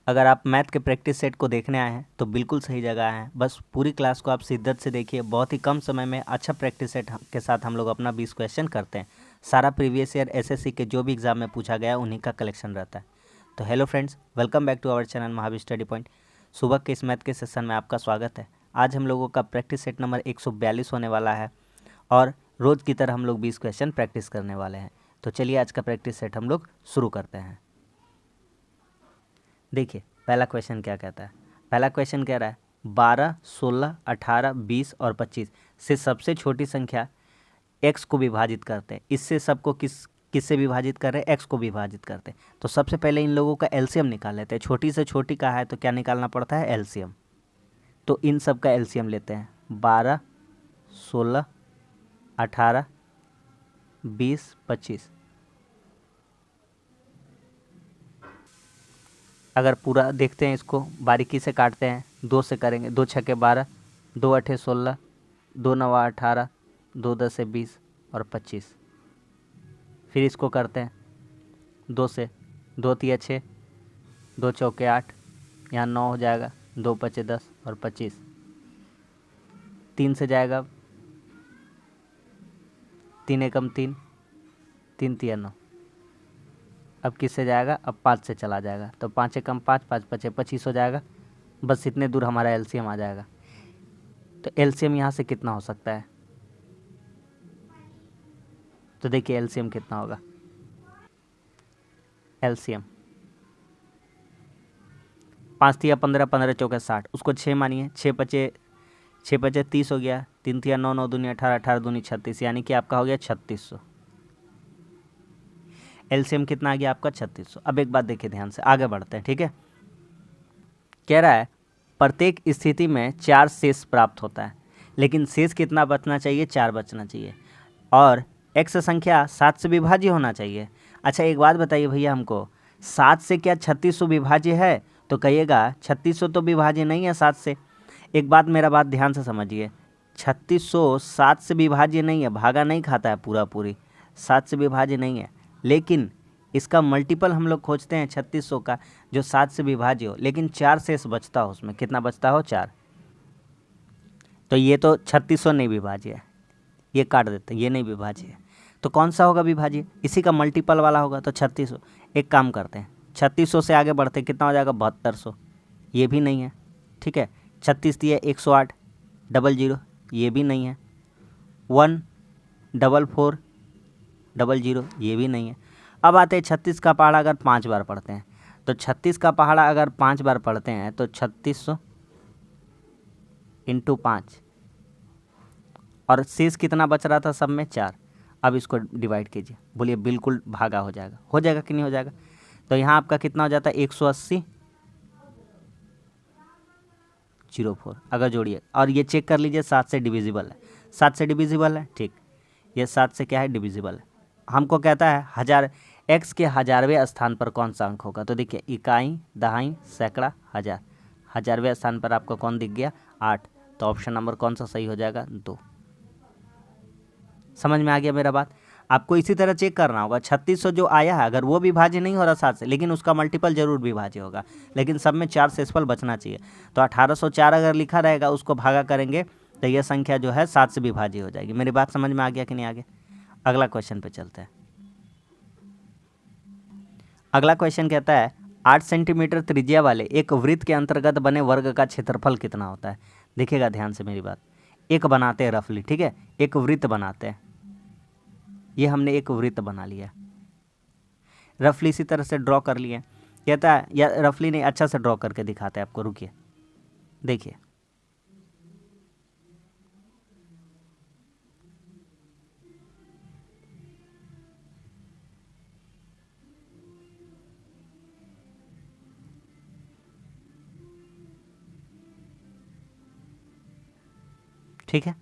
अगर आप मैथ के प्रैक्टिस सेट को देखने आए हैं तो बिल्कुल सही जगह आए हैं। बस पूरी क्लास को आप शिद्दत से देखिए। बहुत ही कम समय में अच्छा प्रैक्टिस सेट के साथ हम लोग अपना 20 क्वेश्चन करते हैं। सारा प्रीवियस ईयर एसएससी के जो भी एग्जाम में पूछा गया उन्हीं का कलेक्शन रहता है। तो hello friends, welcome back to our channel Mahavir study point. सुबह के इस मैथ के सेशन में आपका स्वागत है। आज हम लोगों का प्रैक्टिस सेट नंबर 142 होने वाला है और रोज़ की तरह हम लोग 20 क्वेश्चन प्रैक्टिस करने वाले हैं। तो चलिए आज का प्रैक्टिस सेट हम लोग शुरू करते हैं। देखिए पहला क्वेश्चन क्या कहता है। पहला क्वेश्चन कह रहा है 12, 16, 18, 20 और 25 से सबसे छोटी संख्या x को विभाजित करते हैं। इससे सबको किससे विभाजित कर रहे हैं? x को विभाजित करते हैं। तो सबसे पहले इन लोगों का एलसीएम निकाल लेते हैं। छोटी से छोटी का है तो क्या निकालना पड़ता है? एलसीएम। तो इन सब का एलसीएम लेते हैं। 12, 16, 18, 20, 25। अगर पूरा देखते हैं, इसको बारीकी से काटते हैं। 2 से करेंगे। 2 छक्के 12, 2 अठे 16, 2 नवा 18, 2 दसे 20 और 25। फिर इसको करते हैं 2 से। 2 तिया 6, 2 चौके 8, यहाँ 9 हो जाएगा। 2 पचे 10 और 25। 3 से जाएगा, 3 एकम 3, 3 तिया 9। अब किससे जाएगा? अब 5 से चला जाएगा। तो 5 एकम 5, 5 पचे 25 हो जाएगा। बस इतने दूर हमारा एलसीएम आ जाएगा। तो एलसीएम यहाँ से कितना हो सकता है? तो देखिए एलसीएम कितना होगा। एलसीएम 5 तिया 15, 15 चौके 60, उसको 6 मानिए। 6 पचे 30 हो गया। 3 तिया 9, 9 दूनी 18, 18 दूनी 36, यानी कि आपका हो गया 3600। एलसीएम कितना आ गया आपका? 3600। अब एक बात देखिए ध्यान से, आगे बढ़ते हैं, ठीक है। कह रहा है प्रत्येक स्थिति में 4 शेष प्राप्त होता है, लेकिन शेष कितना बचना चाहिए? 4 बचना चाहिए। और x संख्या 7 से विभाज्य होना चाहिए। अच्छा एक बात बताइए भैया हमको, 7 से क्या 3600 विभाज्य है? तो कहिएगा 3600 तो विभाज्य नहीं है 7 से। एक बात मेरा बात ध्यान से समझिए, 3600 7 से विभाज्य नहीं है, भागा नहीं खाता है पूरा पूरी, 7 से विभाज्य नहीं है। लेकिन इसका मल्टीपल हम लोग खोजते हैं 3600 का, जो 7 से विभाज्य हो, लेकिन 4 शेष बचता हो। उसमें कितना बचता हो? 4। तो ये तो 3600 नहीं विभाज्य है, ये काट देते हैं, ये नहीं विभाज्य है। तो कौन सा होगा विभाज्य? इसी का मल्टीपल वाला होगा, तो 3600। एक काम करते हैं, 3600 से आगे बढ़ते हैं, कितना हो जाएगा? 7200। ये भी नहीं है, ठीक है। 36 दिए 108, 00, ये भी नहीं है। 14400, ये भी नहीं है। अब आते हैं 36 का पहाड़ा अगर 5 बार पढ़ते हैं, तो 36 का पहाड़ा अगर 5 बार पढ़ते हैं तो 3600 इंटू 5, और शेष कितना बच रहा था सब में? 4। अब इसको डिवाइड कीजिए, बोलिए बिल्कुल भागा हो जाएगा। हो जाएगा कि नहीं हो जाएगा? तो यहाँ आपका कितना हो जाता है? 180 04। अगर जोड़िए और ये चेक कर लीजिए 7 से डिविजिबल है। 7 से डिविजिबल है, ठीक। ये 7 से क्या है? डिविजिबल है। हमको कहता है हजार x के हजारवें स्थान पर कौन सा अंक होगा? तो देखिए इकाई, दहाई, सैकड़ा, हजार। हजारवें स्थान पर आपको कौन दिख गया? 8। तो ऑप्शन नंबर कौन सा सही हो जाएगा? 2। समझ में आ गया मेरा बात? आपको इसी तरह चेक करना होगा। 3600 जो आया है, अगर वो विभाज्य नहीं हो रहा 7 से, लेकिन उसका मल्टीपल जरूर विभाज्य होगा, लेकिन सब में 4 शेषफल बचना चाहिए। तो 1804 अगर लिखा रहेगा, उसको भागा करेंगे तो यह संख्या जो है 7 से विभाज्य हो जाएगी। मेरी बात समझ में आ गया कि नहीं? आगे अगला क्वेश्चन पे चलते हैं। अगला क्वेश्चन कहता है 8 सेंटीमीटर त्रिज्या वाले एक वृत्त के अंतर्गत बने वर्ग का क्षेत्रफल कितना होता है? देखिएगा ध्यान से मेरी बात। एक बनाते हैं रफली, ठीक है, एक वृत्त बनाते हैं। ये हमने एक वृत्त बना लिया, रफली इसी तरह से ड्रॉ कर लिए। कहता है, या रफली नहीं, अच्छा से ड्रॉ करके दिखाते हैं आपको, रुकिए देखिए। ठीक है,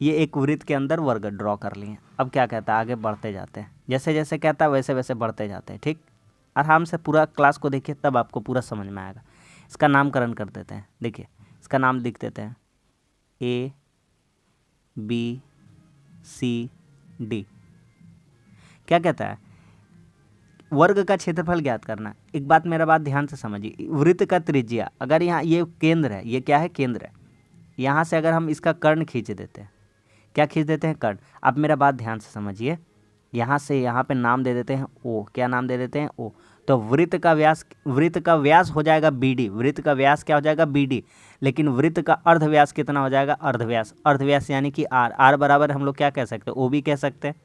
ये एक वृत्त के अंदर वर्ग ड्रॉ कर लिए। अब क्या कहता है? आगे बढ़ते जाते हैं, जैसे जैसे कहता है वैसे वैसे बढ़ते जाते हैं, ठीक। आराम से पूरा क्लास को देखिए, तब आपको पूरा समझ में आएगा। इसका नामकरण कर देते हैं। देखिए इसका नाम लिख देते हैं A B C D। क्या कहता है? वर्ग का क्षेत्रफल ज्ञात करना है। एक बात मेरा बात ध्यान से समझिए, वृत्त का त्रिज्या अगर यहाँ ये केंद्र है, ये क्या है केंद्र है, यहाँ से अगर हम इसका कर्ण खींच देते हैं, क्या खींच देते हैं कर्ण। अब मेरा बात ध्यान से समझिए, यहाँ से यहाँ पे नाम दे देते हैं ओ, क्या नाम दे देते हैं ओ। तो वृत्त का व्यास हो जाएगा BD, वृत्त का व्यास क्या हो जाएगा BD, लेकिन वृत्त का अर्धव्यास कितना हो जाएगा अर्धव्यास यानी कि R बराबर हम लोग क्या कह सकते हैं, O भी कह सकते हैं।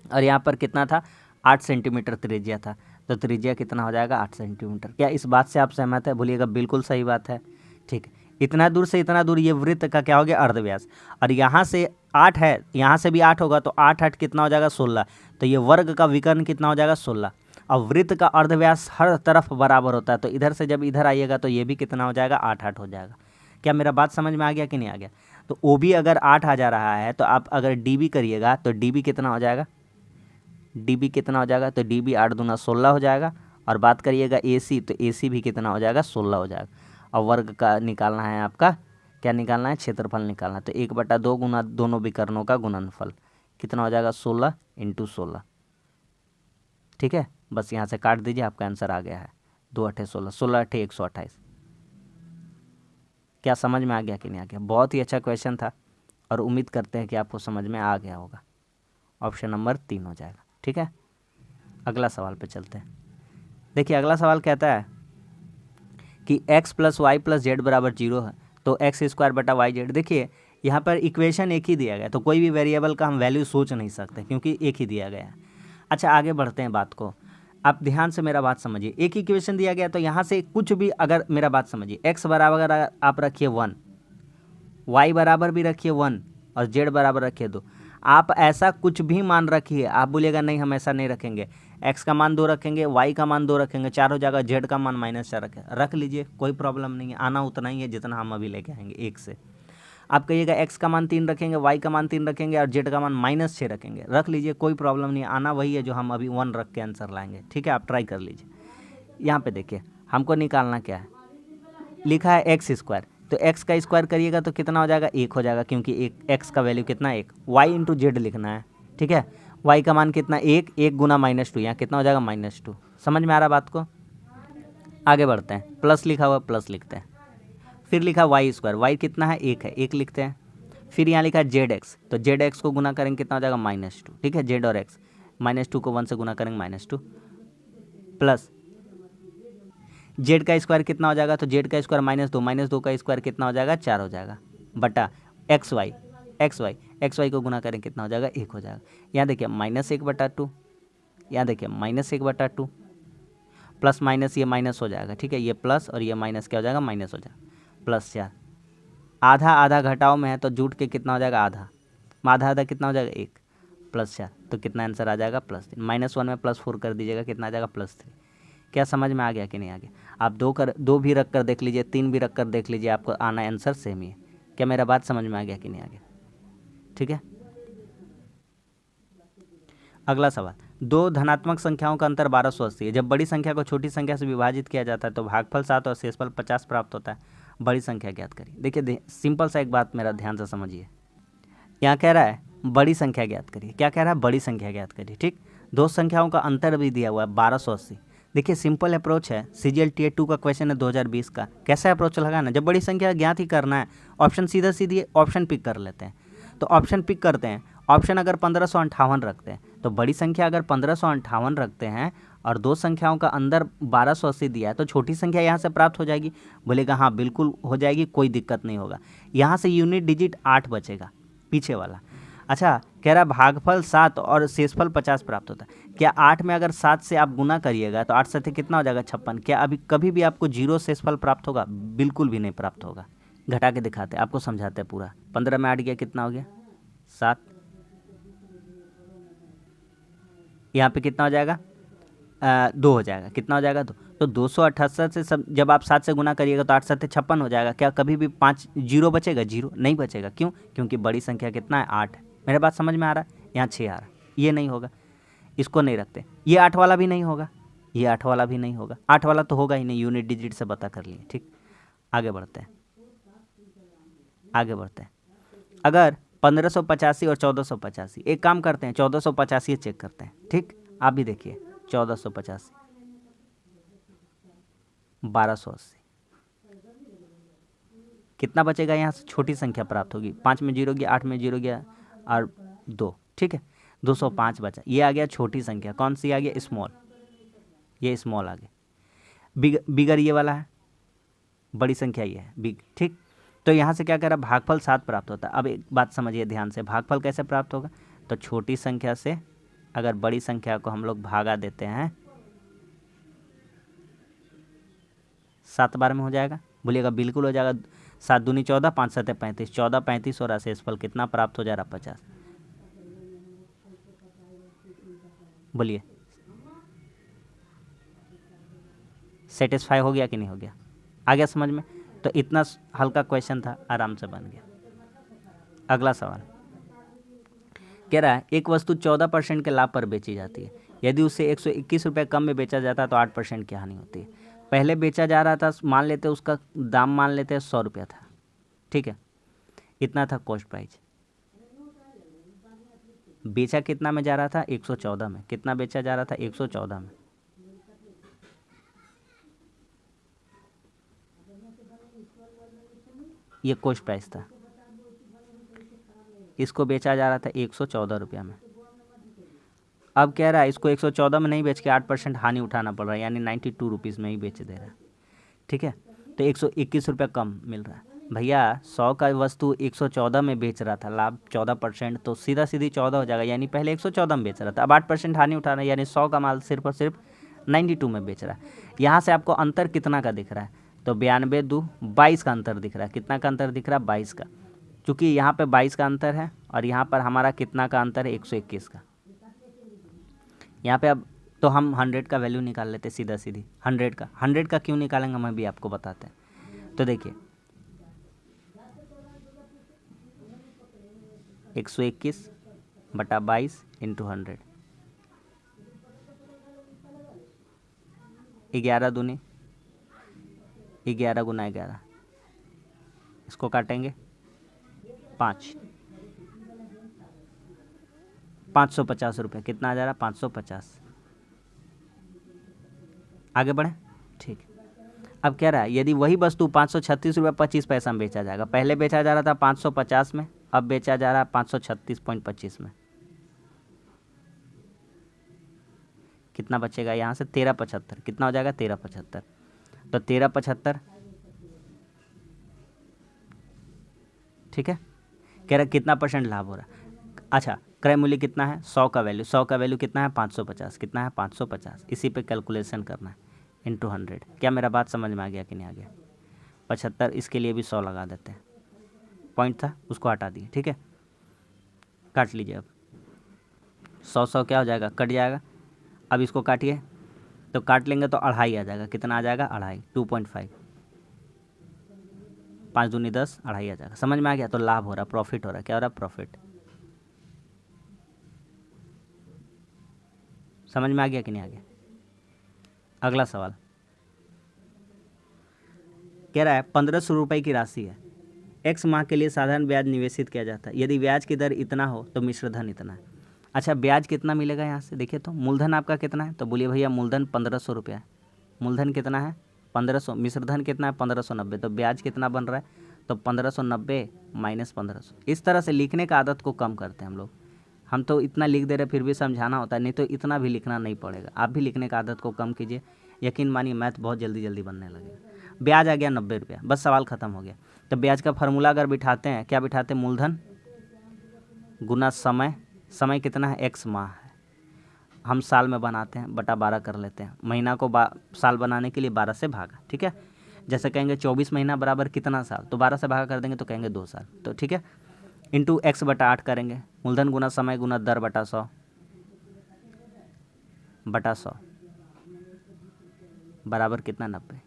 और यहाँ पर कितना था 8 सेंटीमीटर त्रिज्या था, तो त्रिज्या कितना हो जाएगा 8 सेंटीमीटर। क्या इस बात से आप सहमत है, बोलिएगा बिल्कुल सही बात है। ठीक है, इतना दूर से इतना दूर ये वृत्त का क्या हो गया अर्धव्यास, और यहाँ से 8 है, यहाँ से भी 8 होगा, तो 8 कितना हो जाएगा 16, तो ये वर्ग का विकर्ण कितना हो जाएगा 16। और वृत्त का अर्धव्यास हर तरफ बराबर होता है, तो इधर से जब इधर आइएगा तो ये भी कितना हो जाएगा 8 हो जाएगा। क्या मेरा बात समझ में आ गया कि नहीं आ गया। तो ओ भी अगर 8 आ जा रहा है, तो आप अगर डी भी करिएगा तो डी भी कितना हो जाएगा, डी बी कितना हो जाएगा, तो डी बी 8 दूना 16 हो जाएगा। और बात करिएगा ए सी, तो ए सी भी कितना हो जाएगा 16 हो जाएगा। और वर्ग का निकालना है आपका, क्या निकालना है क्षेत्रफल निकालना है, तो 1/2 गुना दोनों विकर्णों का गुणनफल कितना हो जाएगा 16 × 16। ठीक है, बस यहाँ से काट दीजिए, आपका आंसर आ गया है 2 8 16, 16 8 128। क्या समझ में आ गया कि नहीं आ गया। बहुत ही अच्छा क्वेश्चन था और उम्मीद करते हैं कि आपको समझ में आ गया होगा। ऑप्शन नंबर 3 हो जाएगा। ठीक है, अगला सवाल पे चलते हैं। देखिए अगला सवाल कहता है कि x + y + z = 0 है, तो x² / yz। देखिए यहाँ पर इक्वेशन एक ही दिया गया, तो कोई भी वेरिएबल का हम वैल्यू सोच नहीं सकते क्योंकि एक ही दिया गया है। अच्छा आगे बढ़ते हैं बात को, आप ध्यान से मेरा बात समझिए। एक इक्वेशन दिया गया तो यहाँ से कुछ भी, अगर मेरा बात समझिए, x बराबर आप रखिए 1, y बराबर भी रखिए 1 और z बराबर रखिए 2। आप ऐसा कुछ भी मान रखिए, आप बोलिएगा नहीं हम ऐसा नहीं रखेंगे, x का मान 2 रखेंगे, y का मान 2 रखेंगे, 4 हो जाएगा, z का मान -4 रख लीजिए, कोई प्रॉब्लम नहीं है। आना उतना ही है जितना हम अभी लेके आएंगे 1 से। आप कहिएगा x का मान 3 रखेंगे, y का मान 3 रखेंगे और z का मान -6 रखेंगे, रख लीजिए, कोई प्रॉब्लम नहीं है। आना वही है जो हम अभी 1 रख के आंसर लाएंगे। ठीक है, आप ट्राई कर लीजिए। यहाँ पे देखिए हमको निकालना क्या है, लिखा है x², तो x का स्क्वायर करिएगा तो कितना हो जाएगा 1 हो जाएगा, क्योंकि एक x का वैल्यू कितना 1, y × z लिखना है। ठीक है, y का मान कितना 1, 1 गुना -2, यहाँ कितना हो जाएगा -2। समझ में आ रहा बात को। आगे बढ़ते हैं, प्लस लिखा हुआ प्लस लिखते हैं, फिर लिखा y², y कितना है 1 है, 1 लिखते हैं। फिर यहाँ लिखा है zx, तो zx को गुना करेंगे कितना हो जाएगा -2। ठीक है, z और x, -2 को 1 से गुना करेंगे -2, प्लस z का स्क्वायर कितना हो जाएगा, तो z का स्क्वायर -2 का स्क्वायर कितना हो जाएगा 4 हो जाएगा, बटा xy को गुना करें कितना हो जाएगा 1 हो जाएगा। यहाँ देखिए -1/2, यहाँ देखिए -1/2, प्लस माइनस ये माइनस हो जाएगा। ठीक है, ये प्लस और ये माइनस क्या हो जाएगा माइनस हो जाएगा, +4। आधा आधा घटाओ में है तो जुट के कितना हो जाएगा आधा, आधा आधा कितना हो जाएगा 1, +4, तो कितना आंसर आ जाएगा +3। -1 में +4 कर दीजिएगा, कितना आ जाएगा +3। क्या समझ में आ गया कि नहीं आ गया। आप दो भी रख कर देख लीजिए, 3 भी रख कर देख लीजिए, आपको आना आंसर सेम ही है। क्या मेरा बात समझ में आ गया कि नहीं आ गया। ठीक है, अगला सवाल, दो धनात्मक संख्याओं का अंतर 1280 है। जब बड़ी संख्या को छोटी संख्या से विभाजित किया जाता है तो भागफल 7 और शेषफल 50 प्राप्त होता है। बड़ी संख्या ज्ञात करिए। देखिए सिंपल सा एक बात मेरा ध्यान से समझिए, यहाँ कह रहा है बड़ी संख्या ज्ञात करिए। क्या कह रहा है, बड़ी संख्या ज्ञात करिए। ठीक, दो संख्याओं का अंतर भी दिया हुआ है 1280। देखिए सिंपल अप्रोच है, CGL Tier 2 का क्वेश्चन है 2020 का। कैसा अप्रोच लगाना, जब बड़ी संख्या ज्ञात ही करना है, ऑप्शन सीधा सीधी ऑप्शन पिक कर लेते हैं। तो ऑप्शन पिक करते हैं, ऑप्शन अगर 1558 रखते हैं, तो बड़ी संख्या अगर 1558 रखते हैं और दो संख्याओं का अंदर 1280 दिया है, तो छोटी संख्या यहाँ से प्राप्त हो जाएगी। बोलेगा हाँ बिल्कुल हो जाएगी, कोई दिक्कत नहीं होगा। यहाँ से यूनिट डिजिट 8 बचेगा पीछे वाला। अच्छा, कह रहा है भागफल 7 और शेषफल 50 प्राप्त होता है। क्या 8 में अगर 7 से आप गुना करिएगा तो 8 से कितना हो जाएगा 56। क्या अभी कभी भी आपको 0 शेषफल प्राप्त होगा, बिल्कुल भी नहीं प्राप्त होगा। घटा के दिखाते हैं, आपको समझाते हैं पूरा। 15 में 8 गया कितना हो गया 7, यहाँ पे कितना हो जाएगा 2 हो जाएगा, कितना हो जाएगा 2। तो 268 से सब जब आप 7 से गुना करिएगा तो 8 7 56 हो जाएगा। क्या कभी भी 5 0 बचेगा, 0 नहीं बचेगा। क्यों, क्योंकि बड़ी संख्या कितना है 8 है। मेरे बात समझ में आ रहा है। यहाँ 6 आ रहा है, ये नहीं होगा, इसको नहीं रखते। ये 8 वाला भी नहीं होगा, ये 8 वाला भी नहीं होगा, 8 वाला तो होगा ही नहीं, यूनिट डिजिट से पता कर लिए। ठीक, आगे बढ़ते हैं, आगे बढ़ते हैं। अगर 1585 और 1485, एक काम करते हैं 1485 चेक करते हैं। ठीक, आप भी देखिए 1485, 1280। कितना बचेगा यहाँ से? छोटी संख्या प्राप्त होगी। 5 में 0 गया, 8 में 0 गया और 2, ठीक है, 205 बचा। ये आ गया छोटी संख्या। कौन सी आ गया? स्मॉल। ये स्मॉल आ गया। बिगर ये वाला है, बड़ी संख्या ये है बिग, ठीक। तो यहाँ से क्या करा? भागफल 7 प्राप्त होता है। अब एक बात समझिए ध्यान से, भागफल कैसे प्राप्त होगा? तो छोटी संख्या से अगर बड़ी संख्या को हम लोग भागा देते हैं, 7 बार में हो जाएगा। बोलिएगा बिल्कुल हो जाएगा। 7 दूनी 14, 5 सत्ते 35, 14 35 और शेषफल कितना प्राप्त हो जा रहा? 50। बोलिए सेटिस्फाई हो गया कि नहीं हो गया? आ गया समझ में? तो इतना हल्का क्वेश्चन था, आराम से बन गया। अगला सवाल कह रहा है एक वस्तु 14% के लाभ पर बेची जाती है। यदि उसे 121 रुपये कम में बेचा जाता है तो 8% की हानि होती है। पहले बेचा जा रहा था, मान लेते उसका दाम मान लेते 100 रुपया था, ठीक है, इतना था कॉस्ट प्राइस। बेचा कितना में जा रहा था? 114 में। कितना बेचा जा रहा था? 114 में। ये कॉस्ट प्राइस था। इसको बेचा जा रहा था 114 रुपया में। अब कह रहा है इसको 114 में नहीं बेच के 8% हानि उठाना पड़ रहा है, यानी 92 रुपीज़ में ही बेच दे रहा है, ठीक है। तो 121 रुपया कम मिल रहा है। भैया 100 का वस्तु 114 में बेच रहा था, लाभ 14%, तो सीधा सीधी 14 हो जाएगा, यानी पहले 114 में बेच रहा था, अब 8% हानि उठा रहा है, यानी 100 का माल सिर्फ और सिर्फ 92 में बेच रहा है। यहाँ से आपको अंतर कितना का दिख रहा है? तो 92 2 22 का अंतर दिख रहा है। कितना का अंतर दिख रहा है? 22 का। क्योंकि यहाँ पे 22 का अंतर है और यहाँ पर हमारा कितना का अंतर है? 121 का। यहाँ पे अब तो हम 100 का वैल्यू निकाल लेते सीधा सीधी। 100 का क्यों निकालेंगे मैं भी आपको बताते हैं। तो देखिए 121 बटा 22 इंटू 100, 11 दूनी 11 गुना 11, इसको काटेंगे 5, 550 रुपये। कितना आ जा रहा? 550। आगे बढ़े, ठीक। अब कह रहा है यदि वही वस्तु 536 रुपये 25 पैसा में बेचा जाएगा। पहले बेचा जा रहा था 550 में, अब बेचा जा रहा है 536.25 में। कितना बचेगा यहाँ से? 1375। कितना हो जाएगा? 1375। तो 1375, ठीक है। कह रहा कितना % लाभ हो रहा है? अच्छा, क्रय मूल्य कितना है? 100 का वैल्यू। 100 का वैल्यू कितना है? 550। कितना है? 550। इसी पे कैलकुलेशन करना है इंटू 100। क्या मेरा बात समझ में आ गया कि नहीं आ गया? 75, इसके लिए भी 100 लगा देते हैं। पॉइंट था उसको हटा दिए, ठीक है। काट लीजिए अब। 100 क्या हो जाएगा? कट जाएगा। अब इसको काटिए, तो काट लेंगे तो 2.5 आ जाएगा। कितना आ जाएगा? 2.5, 2.5। 5 दूनी 10, 2.5 आ जाएगा। समझ में आ गया? तो लाभ हो रहा, प्रॉफिट हो रहा। क्या हो रहा? प्रॉफिट। समझ में आ गया कि नहीं आ गया? अगला सवाल कह रहा है 1500 रुपये की राशि है, x माह के लिए साधारण ब्याज निवेशित किया जाता है। यदि ब्याज की दर इतना हो तो मिश्र धन इतना है। अच्छा, ब्याज कितना मिलेगा यहाँ से? देखिए तो मूलधन आपका कितना है? तो बोलिए भैया मूलधन 1500 रुपया है। मूलधन कितना है? 1500। मिश्र धन कितना है? 1590। तो ब्याज कितना बन रहा है? तो 1590 माइनस 1500। इस तरह से लिखने का आदत को कम करते हैं हम लोग। हम तो इतना लिख दे रहे फिर भी समझाना होता है, नहीं तो इतना भी लिखना नहीं पड़ेगा। आप भी लिखने का आदत को कम कीजिए, यकीन मानिए मैथ बहुत जल्दी जल्दी बनने लगेगा। ब्याज आ गया 90 रुपया, बस सवाल ख़त्म हो गया। तो ब्याज का फार्मूला अगर बिठाते हैं, क्या बिठाते हैं? मूलधन गुना समय। समय कितना है? x माह है, हम साल में बनाते हैं, बटा 12 कर लेते हैं। महीना को साल बनाने के लिए 12 से भागा, ठीक है। जैसे कहेंगे 24 महीना बराबर कितना साल, तो 12 से भागा कर देंगे तो कहेंगे 2 साल, तो ठीक है। इंटू x बटा 8 करेंगे। मूलधन गुना समय गुना दर बटा 100 बराबर कितना? 90।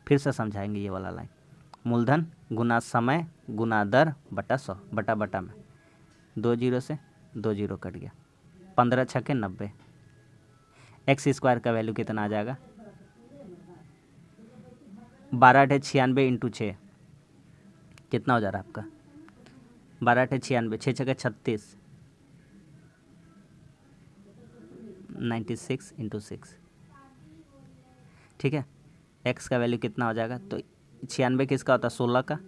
फिर से समझाएंगे ये वाला लाइन। मूलधन गुना समय गुना दर बटा 100, बटा बटा में 2 जीरो से 2 जीरो कट गया। 15 छक्के 90। एक्स स्क्वायर का वैल्यू कितना आ जाएगा? 12 × 96 इंटू 6 कितना हो जा रहा है आपका? 12 × 96, 6 छक्के 36, 96 इंटू 6, ठीक है। x का वैल्यू कितना हो जाएगा, तो 96 किसका होता है, 16 का,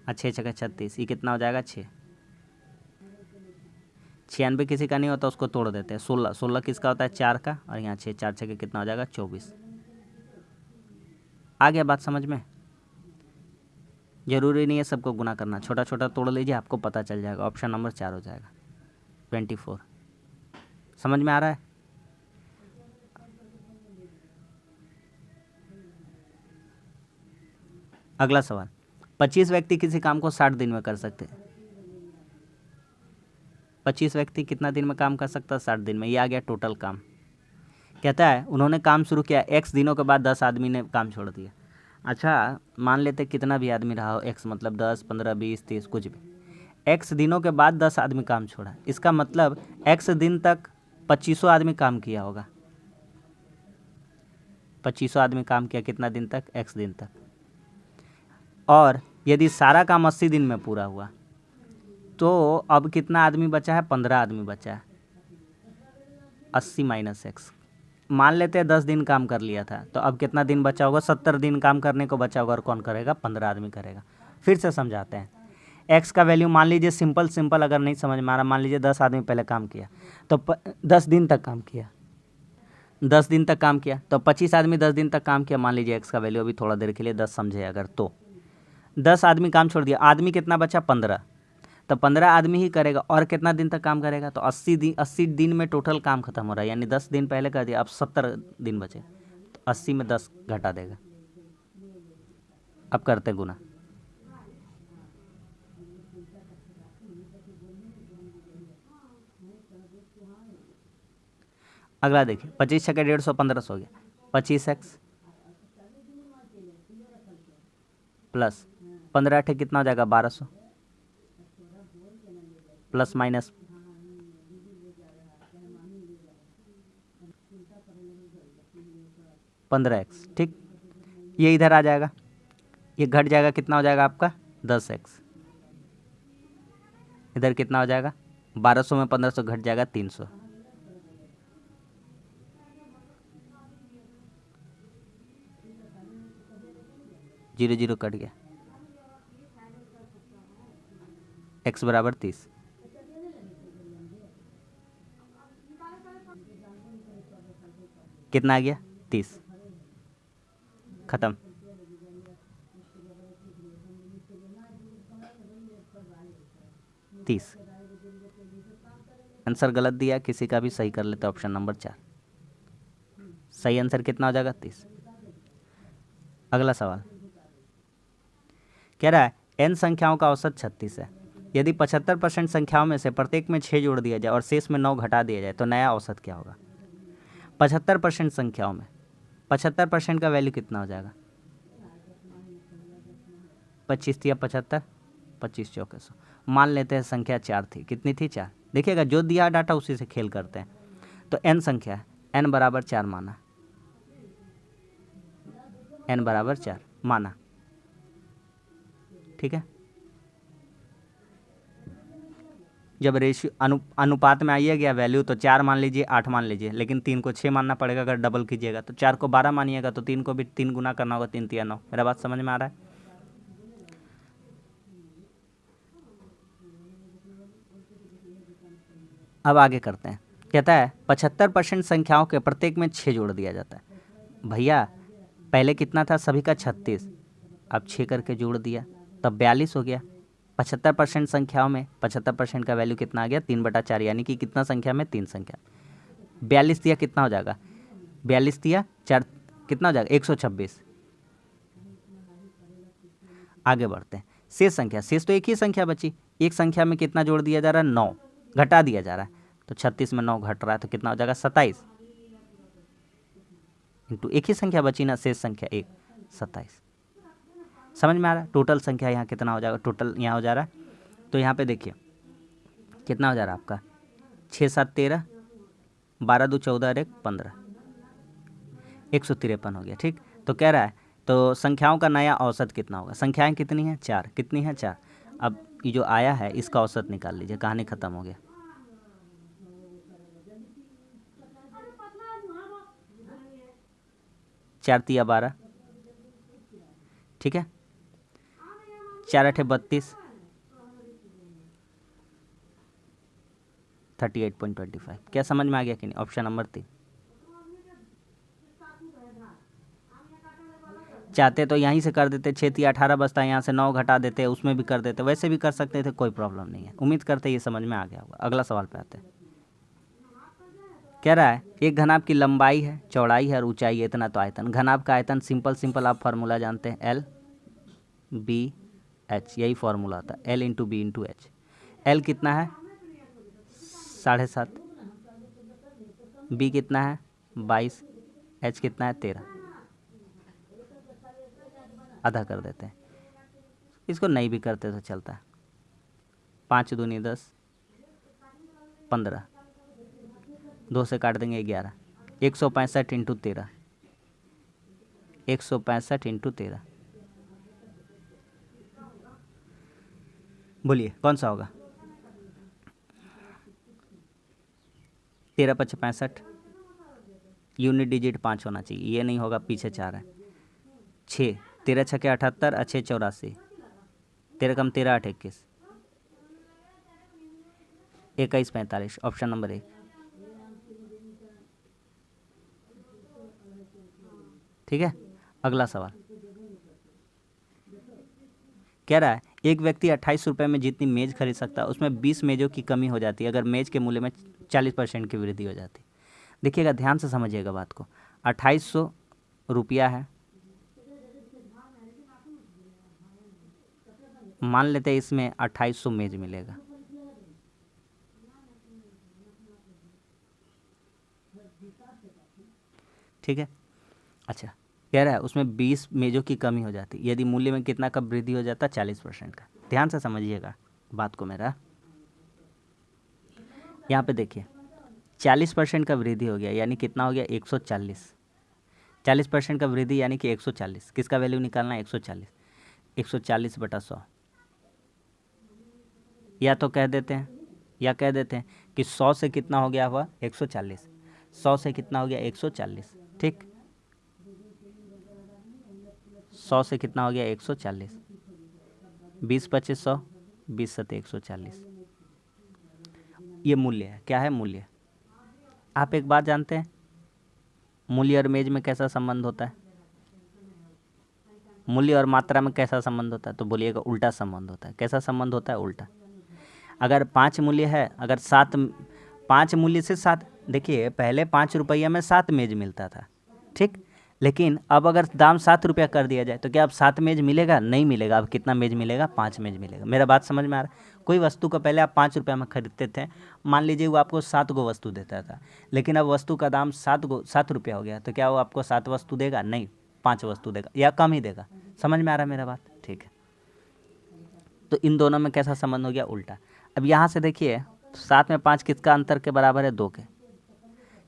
6×36, ये कितना हो जाएगा 6। 96 किसी का नहीं होता, उसको तोड़ देते हैं, 16 किसका होता है 4 का, और यहाँ 6, 4 6 कितना हो जाएगा 24। आ गया बात समझ में। जरूरी नहीं है सबको गुना करना, छोटा छोटा तोड़ लीजिए, आपको पता चल जाएगा। ऑप्शन नंबर 4 हो जाएगा 24। समझ में आ रहा है। अगला सवाल, 25 व्यक्ति किसी काम को 60 दिन में कर सकते हैं। 25 व्यक्ति कितना दिन में काम कर सकता है, 60 दिन में। ये आ गया टोटल काम। कहता है उन्होंने काम शुरू किया, x दिनों के बाद 10 आदमी ने काम छोड़ दिया। अच्छा, मान लेते कितना भी आदमी रहा हो, x मतलब 10, 15, 20, 30 कुछ भी, x दिनों के बाद 10 आदमी काम छोड़ा, इसका मतलब x दिन तक 2500 आदमी काम किया होगा। 2500 आदमी काम किया कितना दिन तक, x दिन तक। और यदि सारा काम 80 दिन में पूरा हुआ तो अब कितना आदमी बचा है, 15 आदमी बचा है। 80 माइनस x, मान लेते हैं 10 दिन काम कर लिया था, तो अब कितना दिन बचा होगा, 70 दिन काम करने को बचा होगा, और कौन करेगा, 15 आदमी करेगा। फिर से समझाते हैं। x का वैल्यू मान लीजिए, सिंपल अगर नहीं समझ में आ रहा, मान लीजिए 10 आदमी पहले काम किया, तो 10 दिन तक काम किया, 10 दिन तक काम किया, तो 25 आदमी 10 दिन तक काम किया। मान लीजिए x का वैल्यू अभी थोड़ा देर के लिए 10 समझे अगर, तो 10 आदमी काम छोड़ दिया, आदमी कितना बचा, 15, तो 15 आदमी ही करेगा, और कितना दिन तक काम करेगा, तो 80 दिन में टोटल काम खत्म हो रहा है, यानी 10 दिन पहले कर दिया, अब 70 दिन बचे, तो 80 में 10 घटा देगा। अब करते गुना। अगला देखिए, 25 छक्के 150, 1500 हो गया। 25x प्लस 15 अठे कितना हो जाएगा, 1200, प्लस माइनस 15x, ठीक। ये इधर आ जाएगा, ये घट जाएगा, कितना हो जाएगा आपका 10x। इधर कितना हो जाएगा, 1200 में 1500 घट जाएगा 300। जीरो जीरो कट गया, x बराबर 30। कितना आ गया, 30, खत्म। तीस आंसर गलत दिया, किसी का भी सही कर लेते, ऑप्शन नंबर 4 सही आंसर कितना हो जाएगा, 30। अगला सवाल कह रहा है n संख्याओं का औसत 36 है। यदि 75% संख्याओं में से प्रत्येक में 6 जोड़ दिया जाए और शेष में 9 घटा दिया जाए तो नया औसत क्या होगा। 75% संख्याओं में 75% का वैल्यू कितना हो जाएगा, 25 या 75, 25 चौके 100। मान लेते हैं संख्या 4 थी, कितनी थी, 4। देखिएगा जो दिया डाटा उसी से खेल करते हैं। तो n संख्या है, n बराबर 4 माना, n बराबर 4 माना, ठीक है। जब रेशियो अनुपात में आइए गया वैल्यू, तो 4 मान लीजिए, 8 मान लीजिए, लेकिन 3 को 6 मानना पड़ेगा अगर डबल कीजिएगा। तो 4 को 12 मानिएगा तो 3 को भी 3 गुना करना होगा, 3 3 9। मेरा बात समझ में आ रहा है। अब आगे करते हैं। कहता है 75% संख्याओं के प्रत्येक में 6 जोड़ दिया जाता है। भैया पहले कितना था, सभी का 36, अब 6 करके जोड़ दिया तब 42 हो गया। 75% संख्याओं में 75% का वैल्यू कितना आ गया, 3/4, यानी कि कितना संख्या में, 3 संख्या। 42 दिया कितना हो जाएगा, 42 दिया 4 कितना हो जाएगा, 126। आगे बढ़ते हैं। शेष संख्या, शेष तो एक ही संख्या बची, एक संख्या में कितना जोड़ दिया जा रहा है, 9 घटा दिया जा रहा है। तो 36 में 9 घट रहा है तो कितना हो जाएगा, 27 इंटू एक ही संख्या बची ना, शेष संख्या 1, 27। समझ में आ रहा है। टोटल संख्या यहाँ कितना हो जाएगा, टोटल यहाँ हो जा रहा है। तो यहाँ पे देखिए कितना हो जा रहा है आपका, 6 7 13, 12 2 14 और 1 15, 153 हो गया, ठीक। तो कह रहा है तो संख्याओं का नया औसत कितना होगा। संख्याएं कितनी हैं, 4, कितनी हैं 4। अब ये जो आया है इसका औसत निकाल लीजिए, कहानी खत्म हो गया। 4 तिया 12, ठीक है, 4 8 32, 38.25। क्या समझ में आ गया कि नहीं? Option number 3। चाहते तो यहीं से कर देते, 6 तिया 18 बचता, यहाँ से 9 घटा देते, उसमें भी कर देते, वैसे भी कर सकते थे, कोई प्रॉब्लम नहीं है। उम्मीद करते ये समझ में आ गया होगा। अगला सवाल पे आते हैं। कह रहा है एक घनाभ की लंबाई है, चौड़ाई है और ऊंचाई है इतना, तो आयतन। घनाभ का आयतन सिंपल आप फार्मूला जानते हैं, एल बी एच, यही फार्मूला आता है, L into B into H. L कितना है? 7.5, बी कितना है? 22, एच कितना है? 13। आधा कर देते हैं, इसको नहीं भी करते तो चलता है। 5 दूनी 10, 15, 2 से काट देंगे 11, 165 इंटू 13, 165 इंटू 13। बोलिए कौन सा होगा? 13 5 65, यूनिट डिजिट 5 होना चाहिए, ये नहीं होगा, पीछे 4 है। 6, 13 6 78 और 6 84, 13 कम 13 8 21, 21 45, ऑप्शन नंबर 1। ठीक है, अगला सवाल कह रहा है एक व्यक्ति 28 रुपये में जितनी मेज़ खरीद सकता है उसमें 20 मेज़ों की कमी हो जाती है अगर मेज़ के मूल्य में 40% की वृद्धि हो जाती है। देखिएगा, ध्यान से समझिएगा बात को। 2800 रुपया है, मान लेते हैं इसमें 2800 मेज़ मिलेगा। ठीक है, अच्छा, कह रहा है उसमें 20 मेज़ों की कमी हो जाती है यदि मूल्य में कितना का वृद्धि हो जाता? 40% का। ध्यान से समझिएगा बात को मेरा। यहाँ पे देखिए 40% का वृद्धि हो गया यानी कितना हो गया? 140। 40% का वृद्धि यानी कि 140। किसका वैल्यू निकालना है? 140। 140 बटा 100, या तो कह देते हैं कि 100 से कितना हो गया हुआ? 140। 100 से कितना हो गया? 140। ठीक, 100 से कितना हो गया? 140। 20 25 100, 20 7 140। ये मूल्य है। क्या है? मूल्य। आप एक बात जानते हैं, मूल्य और मेज में कैसा संबंध होता है? मूल्य और मात्रा में कैसा संबंध होता है? तो बोलिएगा उल्टा संबंध होता है। कैसा संबंध होता है? उल्टा। अगर 5 मूल्य है, अगर 7, 5 मूल्य से 7, देखिए पहले 5 रुपया में 7 मेज मिलता था, ठीक, लेकिन अब अगर दाम 7 रुपया कर दिया जाए तो क्या अब 7 मेज मिलेगा? नहीं मिलेगा। अब कितना मेज मिलेगा? 5 मेज मिलेगा। मेरा बात समझ में आ रहा है? कोई वस्तु को पहले आप 5 रुपया में खरीदते थे, मान लीजिए वो आपको 7 गो वस्तु देता था, लेकिन अब वस्तु का दाम 7 रुपया हो गया, तो क्या वो आपको 7 वस्तु देगा? नहीं, 5 वस्तु देगा या कम ही देगा। समझ में आ रहा है मेरा बात? ठीक है, तो इन दोनों में कैसा संबंध हो गया? उल्टा। अब यहाँ से देखिए 7 में 5 किसका अंतर के बराबर है? 2 के।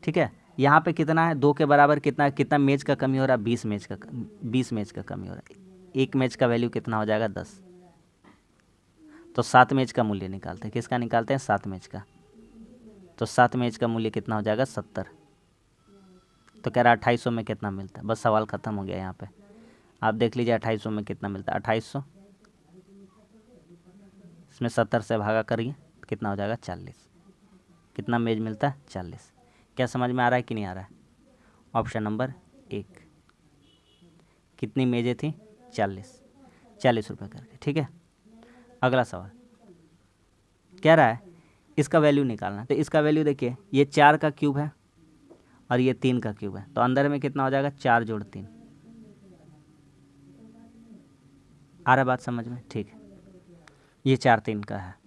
ठीक है, यहाँ पे कितना है? 2 के बराबर कितना मेज का कमी हो रहा है? 20 मेज का कमी हो रहा है। एक मेज का वैल्यू कितना हो जाएगा? 10। तो 7 मेज का मूल्य निकालते हैं। किसका निकालते हैं? 7 मेज का। तो 7 मेज का मूल्य कितना हो जाएगा? 70। तो कह रहा है 2800 में कितना मिलता है? बस सवाल ख़त्म हो गया यहाँ पे। आप देख लीजिए 2800 में कितना मिलता है। 2800 इसमें 70 से भागा करिए, कितना हो जाएगा? 40। कितना मेज मिलता है? 40। क्या समझ में आ रहा है कि नहीं आ रहा है? Option number 1। कितनी मेजें थी? 40 रुपये करके। ठीक है, अगला सवाल कह रहा है इसका वैल्यू निकालना। तो इसका वैल्यू देखिए, ये 4 का क्यूब है और ये 3 का क्यूब है, तो अंदर में कितना हो जाएगा? 4 जोड़ 3। आ रहा बात समझ में? ठीक है, ये 4 3 का है।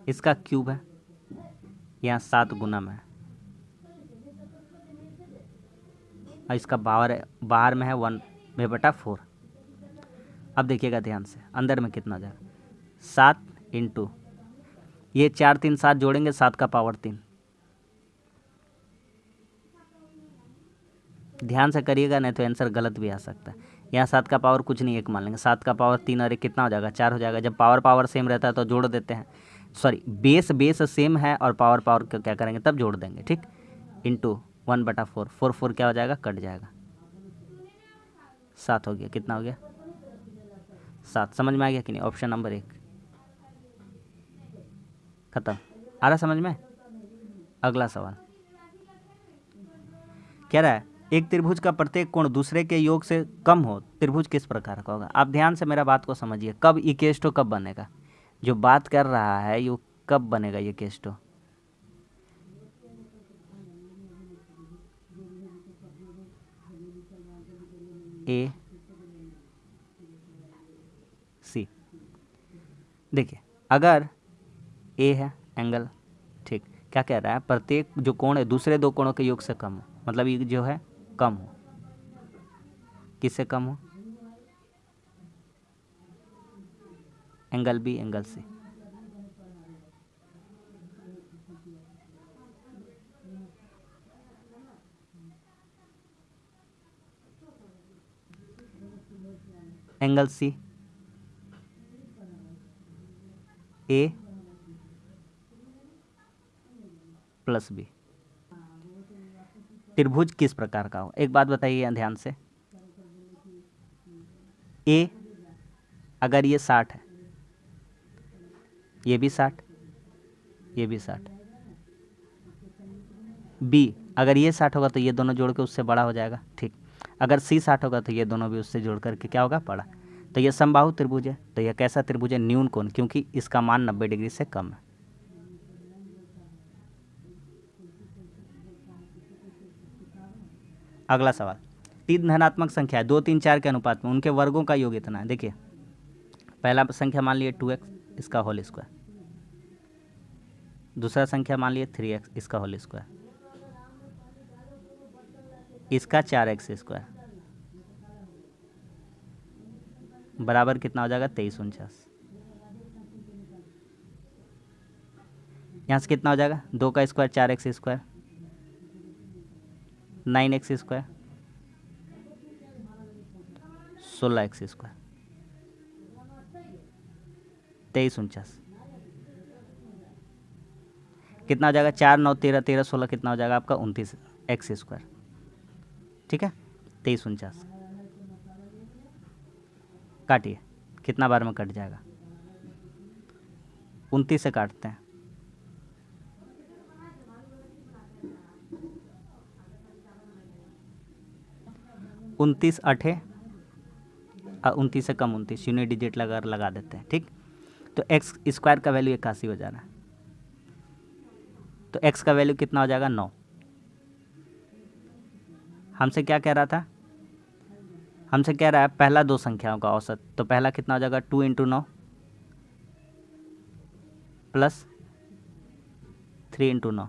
इसका क्यूब है, यहाँ 7 गुना में है, और इसका बाहर में है 1/4। अब देखिएगा ध्यान से, अंदर में कितना जाएगा? 7 इंटू ये 4 3 7 जोड़ेंगे, 7 का पावर 3। ध्यान से करिएगा, नहीं तो आंसर गलत भी आ सकता है। यहाँ 7 का पावर कुछ नहीं, 1 मान लेंगे। 7 का पावर 3 और 1 कितना हो जाएगा? 4 हो जाएगा। जब पावर सेम रहता है तो जोड़ देते हैं। सॉरी बेस बेस सेम है और पावर पावर को क्या करेंगे तब जोड़ देंगे, ठीक। इंटू 1/4, 4 क्या हो जाएगा, कट जाएगा, 7 हो गया। कितना हो गया, 7। समझ में आ गया कि नहीं? ऑप्शन नंबर 1 खत्म। आ रहा समझ में? अगला सवाल कह रहा है एक त्रिभुज का प्रत्येक कोण दूसरे के योग से कम हो, त्रिभुज किस प्रकार का होगा? आप ध्यान से मेरा बात को समझिए, कब ई केस्टो कब बनेगा, जो बात कर रहा है ये कब बनेगा ये केस्टो। ए सी, देखिए अगर ए है एंगल, ठीक, क्या कह रहा है, प्रत्येक जो कोण है दूसरे दो कोणों के योग से कम हो, मतलब ये जो है कम हो, किससे कम हो, angle B angle C. Angle C A plus B, त्रिभुज किस प्रकार का हो? एक बात बताइए ध्यान से, ए अगर ये 60 है, ये भी 60, ये भी 60, बी अगर ये 60 होगा तो ये दोनों जोड़ के उससे बड़ा हो जाएगा, ठीक। अगर सी 60 होगा तो ये दोनों भी उससे जोड़ करके क्या होगा, बड़ा। तो ये समबाहु त्रिभुज है। तो यह कैसा त्रिभुज है, न्यून कोण, क्योंकि इसका मान 90 डिग्री से कम है। अगला सवाल, 3 धनात्मक संख्या है 2, 3, 4 के अनुपात में, उनके वर्गों का योग इतना है। देखिए पहला संख्या मान लिए 2x इसका होल स्क्वायर, दूसरा संख्या मान लिए 3x इसका होल स्क्वायर, इसका 4x स्क्वायर बराबर कितना हो जाएगा, 2349। यहाँ से कितना हो जाएगा, 2 का square 4x square, 9x square, 16x square, 2349 कितना हो जाएगा, 4, 9, 13, 13, 16 कितना हो जाएगा आपका 29x स्क्वायर, ठीक है। 2349 काटिए, कितना बार में कट जाएगा, 29 से काटते हैं, 29 8 29 से कम 29, यूनिट डिजिट लगा देते हैं, ठीक। तो एक्स स्क्वायर का वैल्यू 81 हो जा रहा है, तो एक्स का वैल्यू कितना हो जाएगा, 9। हमसे क्या कह रहा था, हमसे कह रहा है पहला दो संख्याओं का औसत, तो पहला कितना हो जाएगा, 2 × 9 प्लस 3 × 9,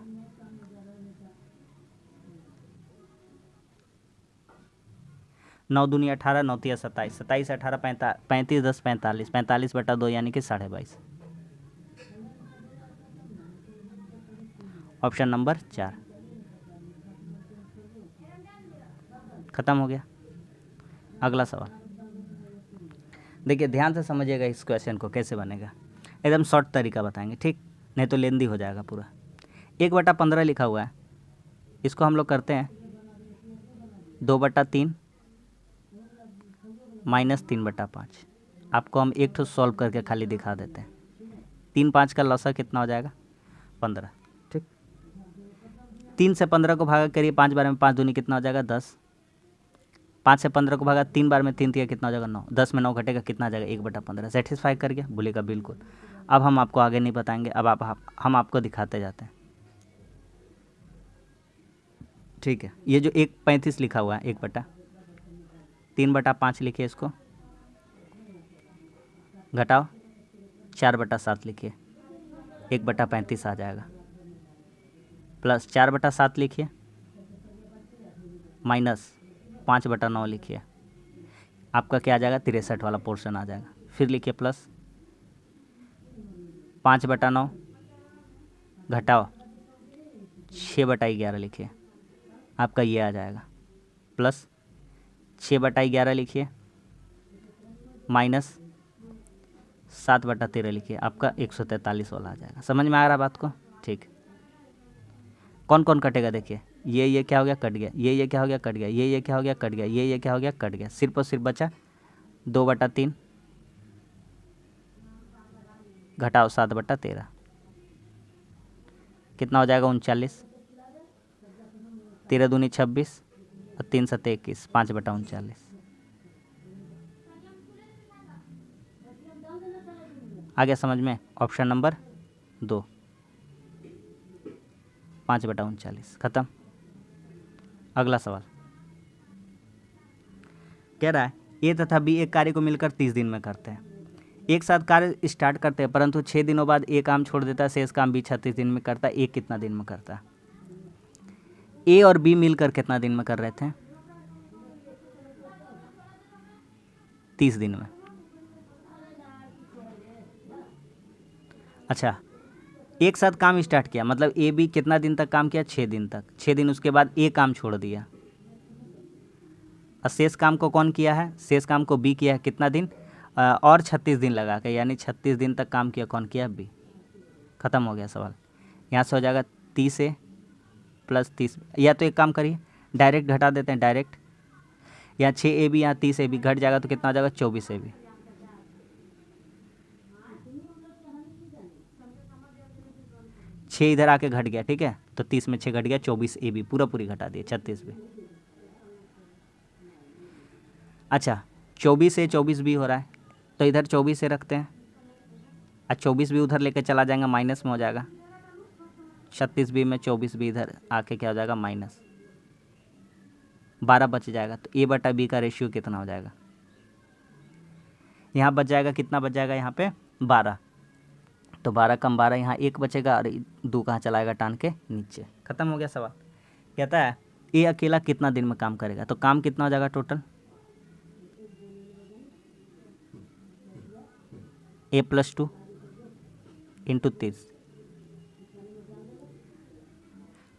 9 दूनी 18, 9 तिया 27, 27 18 35, 10 45, 45/2 यानी कि 22.5। ऑप्शन नंबर 4 खत्म हो गया। अगला सवाल देखिए, ध्यान से समझिएगा इस क्वेश्चन को कैसे बनेगा, एकदम शॉर्ट तरीका बताएंगे, ठीक, नहीं तो लेंदी हो जाएगा पूरा। 1/15 लिखा हुआ है, इसको हम लोग करते हैं 2/3 माइनस 3/5। आपको हम एक ठो सॉल्व करके खाली दिखा देते हैं। 3 5 का लॉसा कितना हो जाएगा, 15, ठीक। 3 से 15 को भागा करिए 5 बार में, 5 दूनी कितना हो जाएगा, 10। 5 से 15 को भागा 3 बार में, 3 तिया कितना हो जाएगा, 9। 10 में 9 घटेगा, कितना आ जाएगा, 1/15। सेटिस्फाई कर गया, बोलेगा बिल्कुल। अब हम आपको आगे नहीं बताएंगे, अब हम आपको दिखाते जाते हैं, ठीक है। ये जो 1/35 लिखा हुआ है, 1/3/5 लिखिए, इसको घटाओ 4/7 लिखिए, 1/35 आ जाएगा, प्लस 4/7 लिखिए, माइनस 5/9 लिखिए, आपका क्या आ जाएगा, 63 वाला पोर्शन आ जाएगा। फिर लिखिए प्लस 5/9 घटाओ 6/11 लिखिए, आपका ये आ जाएगा, प्लस 6/11 लिखिए, माइनस 7/13 लिखिए, आपका 143 वाला आ जाएगा। समझ में आ रहा बात को? ठीक। कौन कौन कटेगा देखिए, ये क्या हो गया, कट गया, ये क्या हो गया, कट गया, ये क्या हो गया, कट गया, ये क्या हो गया, कट गया, सिर्फ और सिर्फ बचा 2/3 घटाओ 7/13 कितना हो जाएगा, 39, 13 दूनी 26 और 3 सत्ते 21, 5/39। आ गया समझ में? Option number 2, 5/39। खत्म। अगला सवाल कह रहा है ए तथा बी एक कार्य को मिलकर 30 दिन में करते हैं। एक साथ कार्य स्टार्ट करते हैं, परंतु 6 दिनों बाद ए काम छोड़ देता है, शेष काम बी 36 दिन में करता है। ए कितना दिन में करता है? ए और बी मिलकर कितना दिन में कर रहे थे? 30 दिन में। अच्छा, एक साथ काम स्टार्ट किया, मतलब ए बी कितना दिन तक काम किया? 6 दिन तक। 6 दिन उसके बाद ए काम छोड़ दिया, और शेष काम को कौन किया है? शेष काम को बी किया है। कितना दिन? और 36 दिन लगा के, यानी 36 दिन तक काम किया, कौन किया? बी। ख़त्म हो गया सवाल। यहाँ से हो जाएगा 30 ए प्लस 30, या तो एक काम करिए डायरेक्ट घटा देते हैं, डायरेक्ट। यहाँ 6 ए बी, यहाँ 30 ए बी घट जाएगा तो कितना हो जाएगा? 24 ए बी। छः इधर आके घट गया, ठीक है, तो 30 में 6 घट गया, 24 ए बी, पूरा पूरी घटा दिए, 36 बी। अच्छा, 24 ए 24 बी हो रहा है, तो इधर 24 से रखते हैं, और 24 भी उधर लेके चला जाएगा, माइनस में हो जाएगा। 36 बी में 24 बी इधर आके क्या हो जाएगा? माइनस। 12 बच जाएगा, तो A/B का रेशियो कितना हो जाएगा? यहाँ बच जाएगा, कितना बच जाएगा यहाँ पे? 12। तो 12 कम 12, यहाँ 1 बचेगा, और 2 कहाँ चलाएगा? टान के नीचे। ख़त्म हो गया सवाल। कहता है ए अकेला कितना दिन में काम करेगा, तो काम कितना हो जाएगा टोटल? A+2 into 30।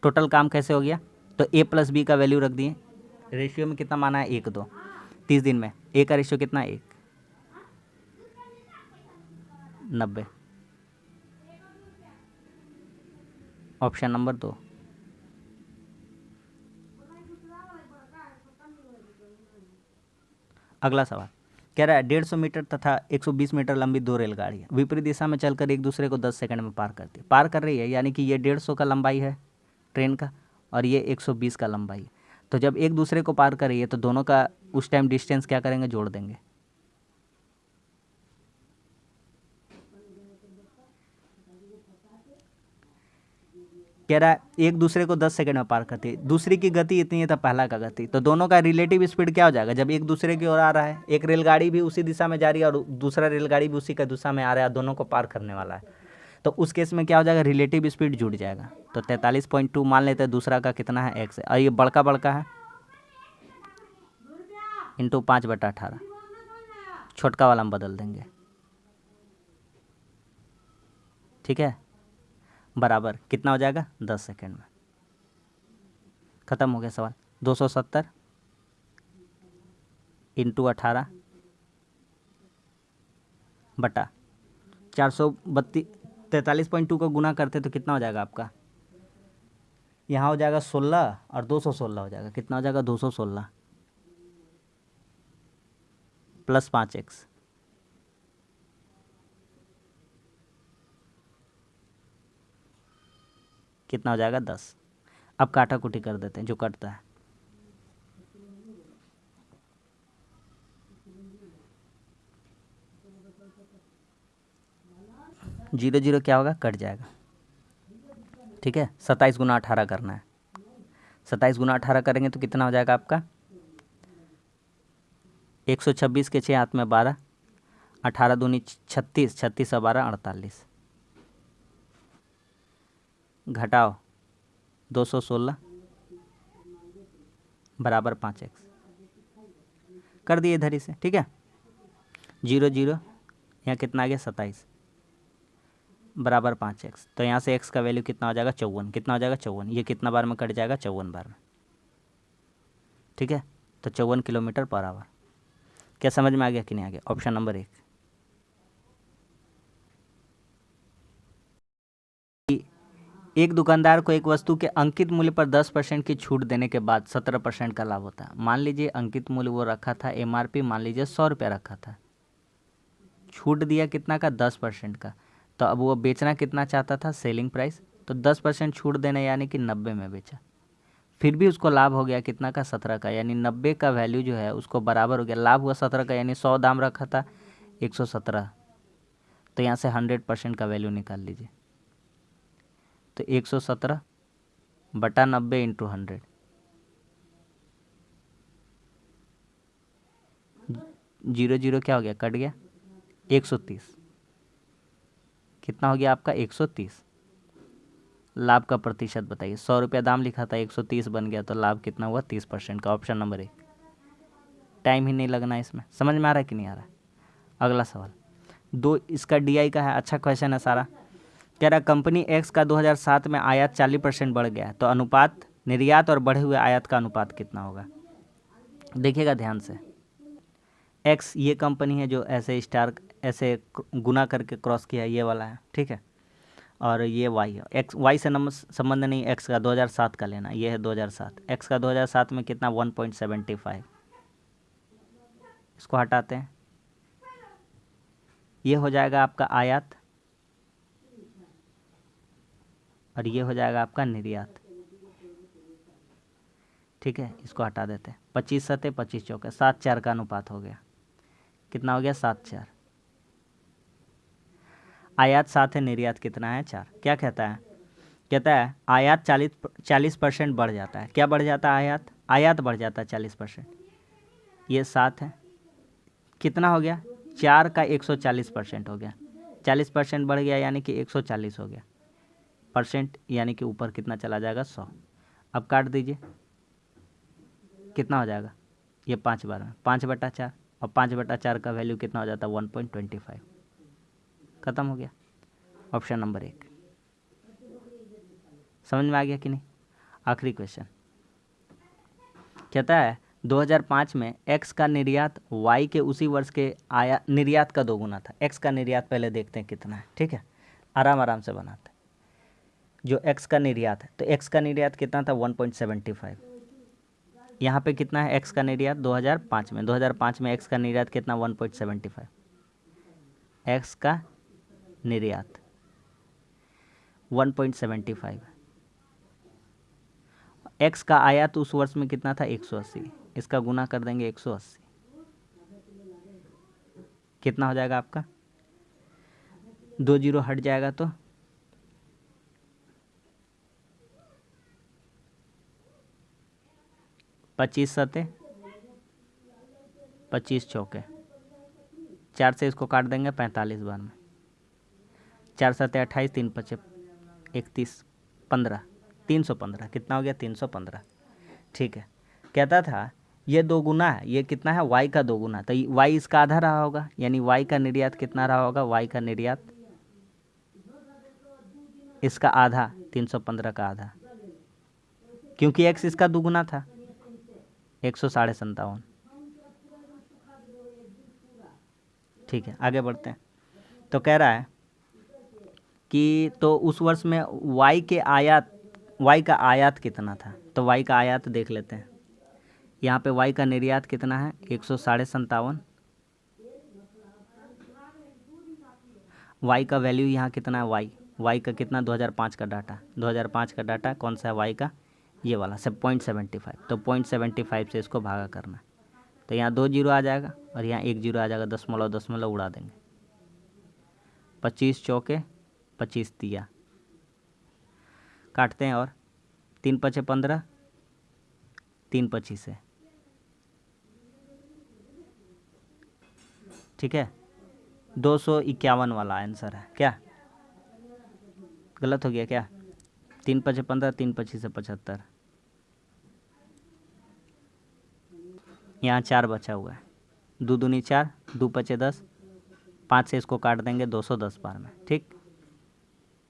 टोटल काम कैसे हो गया? तो A+B का वैल्यू रख दिए, रेशियो में कितना माना है? 1 2। 30 दिन में ए का रेशियो कितना? 1, 90। Option number 2। अगला सवाल कह रहा है 150 मीटर तथा 120 मीटर लंबी 2 रेलगाड़ियाँ विपरीत दिशा में चलकर एक दूसरे को 10 सेकंड में पार कर रही है, यानी कि ये 150 का लंबाई है ट्रेन का, और ये 120 का लंबाई है। तो जब एक दूसरे को पार कर रही है तो दोनों का उस टाइम डिस्टेंस क्या करेंगे? जोड़ देंगे। कह रहा है एक दूसरे को 10 सेकंड में पार करती है, दूसरी की गति इतनी है तो पहला का गति, तो दोनों का रिलेटिव स्पीड क्या हो जाएगा? जब एक दूसरे की ओर आ रहा है, एक रेलगाड़ी भी उसी दिशा में जा रही है और दूसरा रेलगाड़ी भी उसी का दिशा में आ रहा है, दोनों को पार करने वाला है, तो उस केस में क्या हो जाएगा? रिलेटिव स्पीड जुड़ जाएगा। तो 43.2 मान लेते हैं, दूसरा का कितना है? x है, और ये बड़का है, इंटू 5/18, छोटका वाला हम बदल देंगे, ठीक है, बराबर कितना हो जाएगा? 10 सेकंड में। ख़त्म हो गया सवाल। 270 इंटू 18 बटा 432, 43.2 को गुना करते तो कितना हो जाएगा आपका? यहाँ हो जाएगा 16 और 216 हो जाएगा, कितना हो जाएगा? 216 प्लस 5x, कितना हो जाएगा? 10। अब काटा कुटी कर देते हैं, जो कटता है। जीरो जीरो क्या होगा? कट जाएगा, ठीक है। 27 गुना 18 करना है, 27 गुना 18 करेंगे तो कितना हो जाएगा आपका? 126 के 6 हाथ में 12, 18 दूनी 36, 36 और 12 48, घटाओ 216 बराबर 5x कर दिए इधर ही से, ठीक है। 0 0 यहाँ कितना आ गया? 27 बराबर 5x, तो यहाँ से x का वैल्यू कितना हो जाएगा? 54। कितना हो जाएगा? 54। ये कितना बार में कट जाएगा? 54 बार में, ठीक है। तो 54 किलोमीटर पर आवर। क्या समझ में आ गया कि नहीं आ गया? Option number 1। एक दुकानदार को एक वस्तु के अंकित मूल्य पर 10% की छूट देने के बाद 17% का लाभ होता है। मान लीजिए अंकित मूल्य वो रखा था MRP, मान लीजिए 100 रुपया रखा था, छूट दिया कितना का, 10% का। तो अब वो बेचना कितना चाहता था, सेलिंग प्राइस, तो 10% छूट देना यानी कि 90 में बेचा। फिर भी उसको लाभ हो गया कितना का, 17 का, यानी 90 का वैल्यू जो है उसको बराबर हो गया, लाभ हुआ 17 का, यानी 100 दाम रखा था 117। तो यहाँ से 100% का वैल्यू निकाल लीजिए। तो 117 बटा 90 इंटू 100, 0 क्या हो गया, कट गया, 130। कितना हो गया आपका, 130। लाभ का प्रतिशत बताइए, 100 रुपया दाम लिखा था, 130 बन गया, तो लाभ कितना हुआ, 30% का। Option number 1। टाइम ही नहीं लगना इसमें। समझ में आ रहा है कि नहीं आ रहा है? अगला सवाल 2, इसका DI का है। अच्छा क्वेश्चन है सारा। कह रहा कंपनी एक्स का 2007 में आयात 40% बढ़ गया है, तो अनुपात निर्यात और बढ़े हुए आयात का अनुपात कितना होगा? देखिएगा ध्यान से। एक्स ये कंपनी है जो ऐसे स्टार ऐसे गुना करके क्रॉस किया है, ये वाला है, ठीक है। और ये वाई है, एक्स वाई से नंबर संबंध नहीं, एक्स का 2007 का लेना, ये है 2007। एक्स का 2007 में कितना, 1.75। इसको हटाते हैं, ये हो जाएगा आपका आयात और ये हो जाएगा आपका निर्यात, ठीक है। इसको हटा देते हैं। 25 सते 25 चौके 7:4 का अनुपात हो गया। कितना हो गया, 7:4। आयात 7 है, निर्यात कितना है, 4। क्या कहता है, कहता है आयात 40% बढ़ जाता है। क्या बढ़ जाता है, आयात बढ़ जाता है 40%। ये 7 है, कितना हो गया, 4 का 140% हो गया। 40% बढ़ गया यानी कि 140 हो गया परसेंट, यानी कि ऊपर कितना चला जाएगा, 100। अब काट दीजिए, कितना हो जाएगा, ये 5 बार में 5/4, और 5/4 का वैल्यू कितना हो जाता है, 1.25। खत्म हो गया। Option number 1। समझ में आ गया कि नहीं? आखिरी क्वेश्चन कहता है 2005 में एक्स का निर्यात वाई के उसी वर्ष के निर्यात का 2 गुना था। एक्स का निर्यात पहले देखते हैं कितना है, ठीक है, आराम आराम से बनाते हैं। जो एक्स का निर्यात है, तो एक्स का निर्यात कितना था, 1.75। यहाँ पे कितना है एक्स का निर्यात, 2005 में, 2005 में एक्स का निर्यात कितना, 1.75। एक्स का निर्यात 1.75। एक्स का आयात उस वर्ष में कितना था, 180। इसका गुना कर देंगे 180, कितना हो जाएगा आपका, 2 जीरो हट जाएगा तो 25 सते 25 चौके, 4 से इसको काट देंगे 45 बार में, 4 सते 28, 3 पचे 31, 15, 315। कितना हो गया, 315, ठीक है। कहता था ये 2 गुना है, ये कितना है, वाई का 2 गुना, तो वाई इसका आधा रहा होगा, यानी वाई का निर्यात कितना रहा होगा, वाई का निर्यात इसका आधा, 315 का आधा, क्योंकि एक्स इसका 2 गुना था, 157.57। ठीक है, आगे बढ़ते हैं। तो कह रहा है कि तो उस वर्ष में वाई का आयात कितना था, तो वाई का आयात देख लेते हैं। यहाँ पे वाई का निर्यात कितना है, 157.57। वाई का वैल्यू यहाँ कितना है, वाई का कितना, 2005 का डाटा, 2005 का डाटा कौन सा है, वाई का ये वाला से 0.75। तो 0.75 से इसको भागा करना है, तो यहाँ 2 जीरो आ जाएगा और यहाँ 1 जीरो आ जाएगा, दशमलव दशमलव उड़ा देंगे। 25 चौके 25 तिया, काटते हैं, और 3 पचे 15, 3 25 है, ठीक है। 251 वाला आंसर है क्या, गलत हो गया क्या, 3 पचे 15, 3 25 से 75, यहाँ 4 बचा हुआ है, 2 दूनी 4, 2 पचे 10, 5 से इसको काट देंगे 210 बार में, ठीक,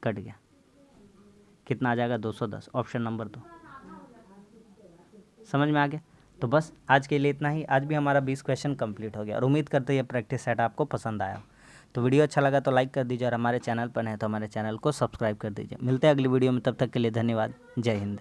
कट गया, कितना आ जाएगा, 210। Option number 2। समझ में आ गया? तो बस आज के लिए इतना ही। आज भी हमारा 20 क्वेश्चन कंप्लीट हो गया और उम्मीद करते हैं ये प्रैक्टिस सेट आपको पसंद आया। तो तो वीडियो अच्छा लगा तो लाइक कर दीजिए और हमारे चैनल पर है तो हमारे चैनल को सब्सक्राइब कर दीजिए। मिलते हैं अगली वीडियो में, तब तक के लिए धन्यवाद। जय हिंद।